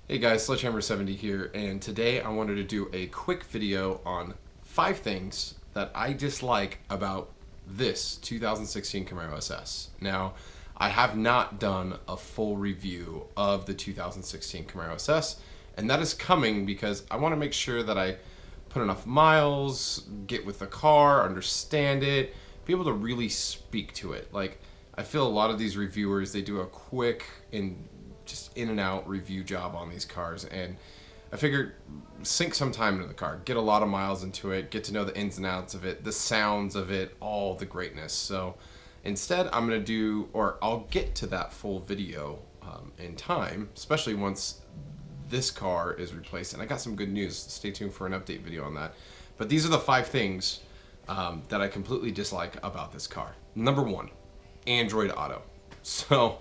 Hey guys, Sledgehammer70 here, and today I wanted to do a quick video on 5 things that I dislike about this 2016 Camaro SS. Now, I have not done a full review of the 2016 Camaro SS, and that is coming because I want to make sure that I put enough miles, get with the car, understand it, be able to really speak to it. Like, I feel a lot of these reviewers, they do a quick and just in and out review job on these cars, and I figured sink some time into the car, get a lot of miles into it, get to know the ins and outs of it, the sounds of it, all the greatness. So instead I'm gonna do, or I'll get to that full video in time, especially once this car is replaced. And I got some good news, stay tuned for an update video on that. But these are the 5 things that I completely dislike about this car. Number 1, Android Auto. So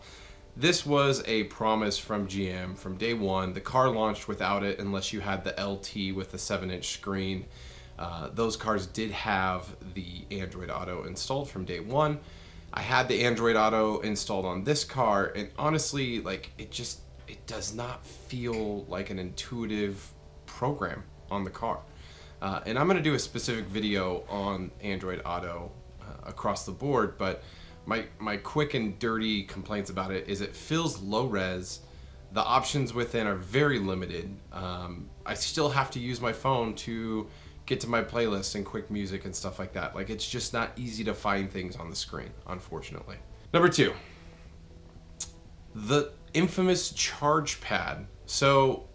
this was a promise from GM from day one. The car launched without it unless you had the LT with the 7-inch screen. Those cars did have the Android Auto installed from day one. I had the Android Auto installed on this car, and honestly, like, it does not feel like an intuitive program on the car. And I'm going to do a specific video on Android Auto across the board, but my quick and dirty complaints about it is it feels low res. The options within are very limited. I still have to use my phone to get to my playlist and quick music and stuff like that. Like, it's just not easy to find things on the screen, unfortunately. Number 2, the infamous charge pad. So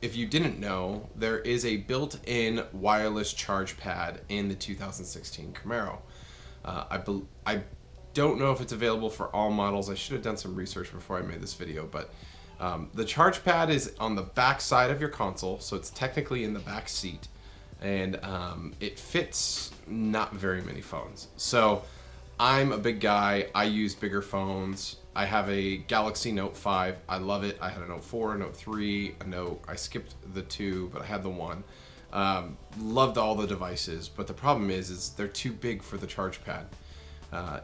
if you didn't know, there is a built-in wireless charge pad in the 2016 Camaro. I don't know if it's available for all models. I should have done some research before I made this video, but the charge pad is on the back side of your console, so it's technically in the back seat, and it fits not very many phones. So I'm a big guy. I use bigger phones. I have a Galaxy Note 5. I love it. I had a Note 4, a Note 3, a Note. I skipped the 2, but I had the 1. Loved all the devices, but the problem is they're too big for the charge pad.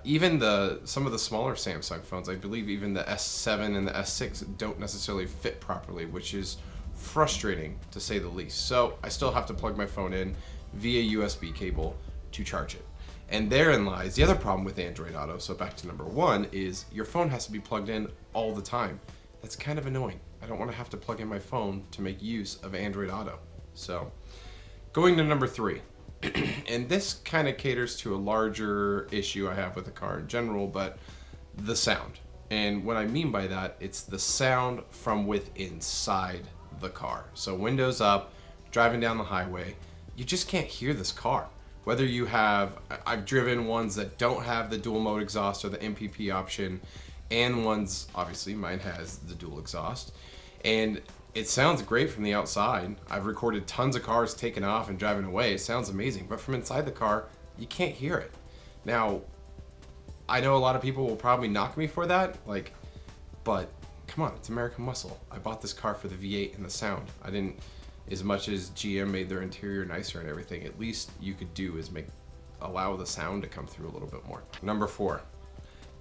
Even some of the smaller Samsung phones, I believe even the S7 and the S6 don't necessarily fit properly, which is frustrating to say the least. So I still have to plug my phone in via USB cable to charge it. And therein lies the other problem with Android Auto. So back to number 1 is your phone has to be plugged in all the time. That's kind of annoying. I don't want to have to plug in my phone to make use of Android Auto. So going to number 3. And this kind of caters to a larger issue I have with the car in general, but the sound. And what I mean by that, it's the sound from within inside the car. So windows up, driving down the highway, you just can't hear this car. Whether you have, I've driven ones that don't have the dual mode exhaust or the MPP option, and ones, obviously mine has the dual exhaust, and it sounds great from the outside. I've recorded tons of cars taking off and driving away. It sounds amazing, but from inside the car, you can't hear it. Now, I know a lot of people will probably knock me for that, like, but come on, it's American muscle. I bought this car for the V8 and the sound. I didn't, as much as GM made their interior nicer and everything, at least you could do is allow the sound to come through a little bit more. Number 4,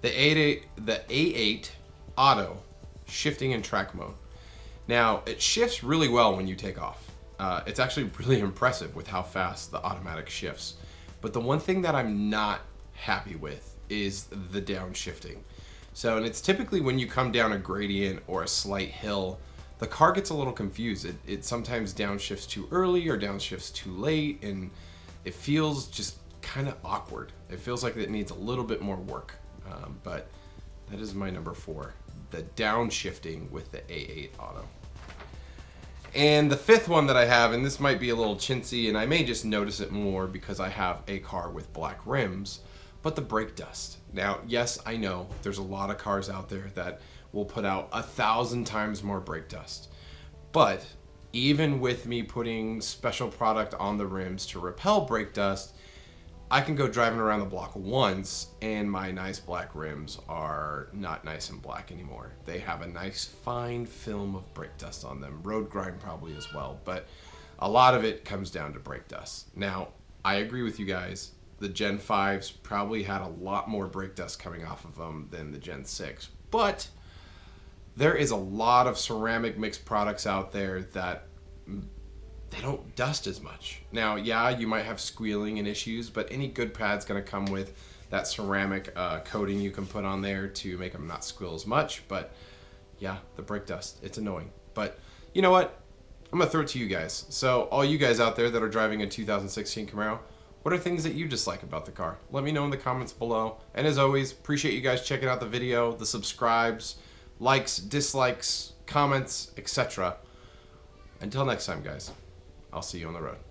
the A8 Auto shifting and track mode. Now, it shifts really well when you take off. It's actually really impressive with how fast the automatic shifts. But the one thing that I'm not happy with is the downshifting. So, and it's typically when you come down a gradient or a slight hill, the car gets a little confused. It sometimes downshifts too early or downshifts too late, and it feels just kind of awkward. It feels like it needs a little bit more work. But that is my number 4. The downshifting with the A8 Auto. And the 5th one that I have, and this might be a little chintzy, and I may just notice it more because I have a car with black rims, but the brake dust. Now, yes, I know there's a lot of cars out there that will put out 1,000 times more brake dust. But even with me putting special product on the rims to repel brake dust, I can go driving around the block once and my nice black rims are not nice and black anymore. They have a nice fine film of brake dust on them. Road grime probably as well, but a lot of it comes down to brake dust. Now, I agree with you guys. The Gen 5s probably had a lot more brake dust coming off of them than the Gen 6, but There is a lot of ceramic mixed products out there that they don't dust as much. Now, yeah, you might have squealing and issues, but any good pad's going to come with that ceramic coating you can put on there to make them not squeal as much. But yeah, the brake dust, it's annoying. But you know what? I'm going to throw it to you guys. So all you guys out there that are driving a 2016 Camaro, what are things that you dislike about the car? Let me know in the comments below. And as always, appreciate you guys checking out the video, the subscribes, likes, dislikes, comments, etc. Until next time, guys, I'll see you on the road.